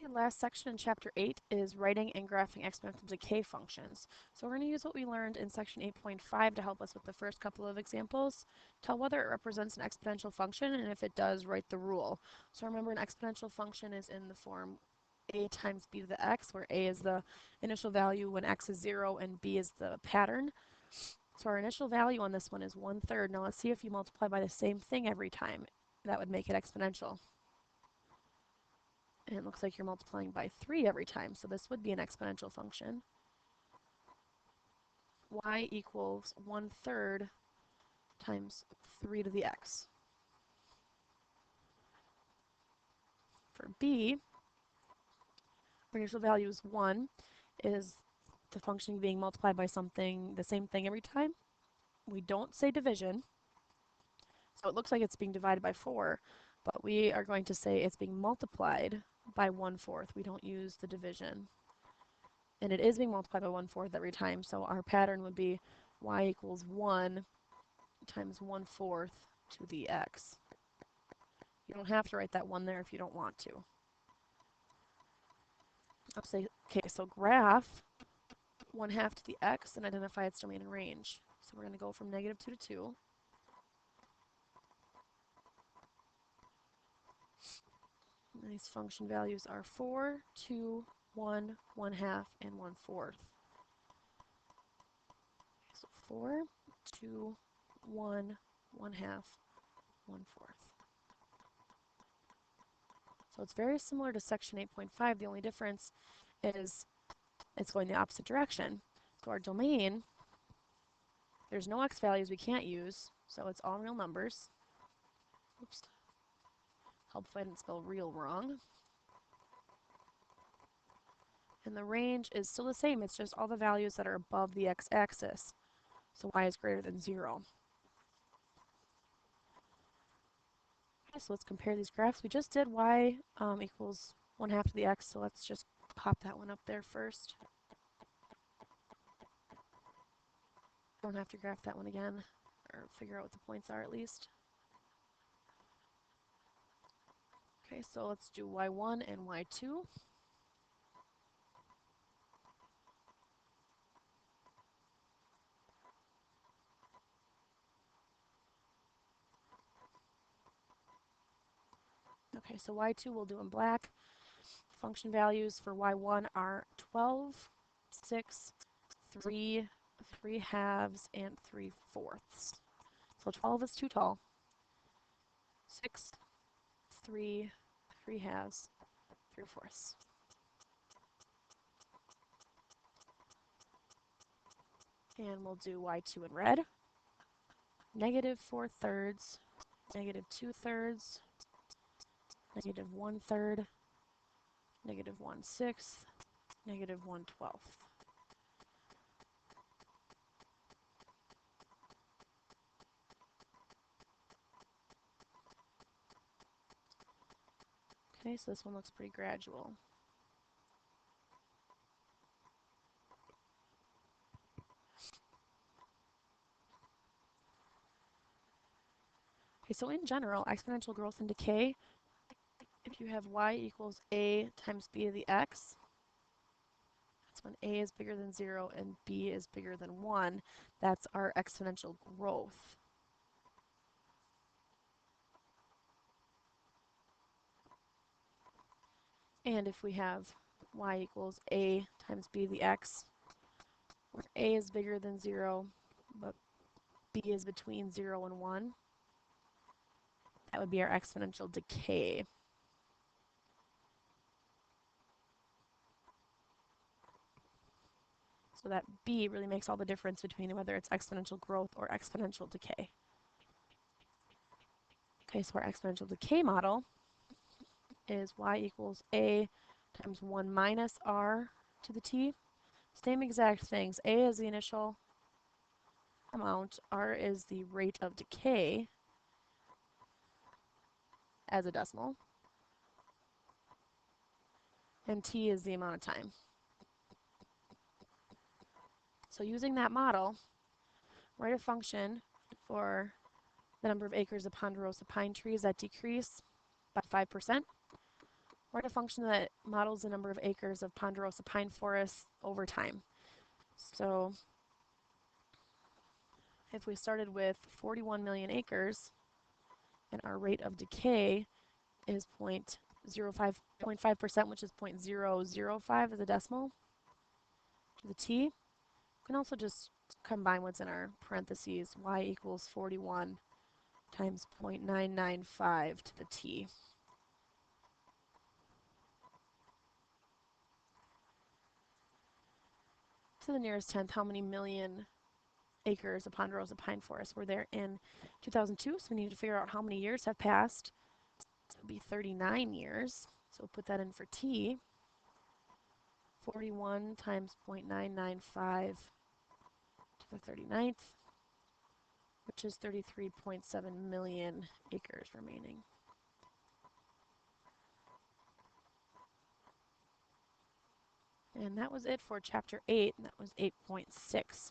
Okay, last section in Chapter 8 is writing and graphing exponential decay functions. So we're going to use what we learned in Section 8.5 to help us with the first couple of examples. Tell whether it represents an exponential function, and if it does, write the rule. So remember, an exponential function is in the form a times b to the x, where a is the initial value when x is 0 and b is the pattern. So our initial value on this one is 1/3. Now let's see if you multiply by the same thing every time. That would make it exponential. And it looks like you're multiplying by 3 every time, so this would be an exponential function. Y equals 1/3 times 3 to the x. For b, our initial value is 1. Is the function being multiplied by something, the same thing every time? We don't say division, so it looks like it's being divided by 4, but we are going to say it's being multiplied by 1/4. We don't use the division. And it is being multiplied by 1/4 every time, so our pattern would be y equals 1 times 1/4 to the x. You don't have to write that 1 there if you don't want to. I'll say, okay, so graph 1/2 to the x and identify its domain and range. So we're going to go from -2 to 2. And these function values are 4, 2, 1, 1/2, and 1/4. So 4, 2, 1, 1/2, 1/4. So it's very similar to section 8.5. The only difference is it's going the opposite direction. So our domain, there's no x values we can't use, so it's all real numbers. Oops. Help if I didn't spell real wrong. And the range is still the same, it's just all the values that are above the x-axis. So y is greater than 0. Okay, so let's compare these graphs. We just did y equals 1/2 to the x, so let's just pop that one up there first. Don't have to graph that one again, or figure out what the points are at least. Okay, so let's do y1 and y2. Okay, so y2 we'll do in black. Function values for y1 are 12, 6, 3, 3/2, and 3/4. So 12 is too tall. 6, 3, 3/2, 3/4. And we'll do y2 in red. -4/3, -2/3, -1/3, -1/6, -1/12. Okay, so this one looks pretty gradual. Okay, so in general, exponential growth and decay, if you have y equals a times b to the x, that's when a is bigger than 0 and b is bigger than 1. That's our exponential growth. And if we have y equals a times b to the x, where a is bigger than 0, but b is between 0 and 1, that would be our exponential decay. So that b really makes all the difference between whether it's exponential growth or exponential decay. Okay, so our exponential decay model is y equals a times 1 minus r to the t. Same exact things. A is the initial amount, r is the rate of decay as a decimal, and t is the amount of time. So using that model, write a function for the number of acres of ponderosa pine trees that decrease by 5%. Write a function that models the number of acres of ponderosa pine forests over time. So if we started with 41 million acres and our rate of decay is 0.05%, which is 0.005 as a decimal to the t, we can also just combine what's in our parentheses, y equals 41 times 0.995 to the t. To the nearest tenth, how many million acres of ponderosa pine forest were there in 2002? So we need to figure out how many years have passed. So it would be 39 years. So we'll put that in for t. 41 times 0.995 to the 39th, which is 33.7 million acres remaining. And that was it for Chapter 8, and that was 8.6.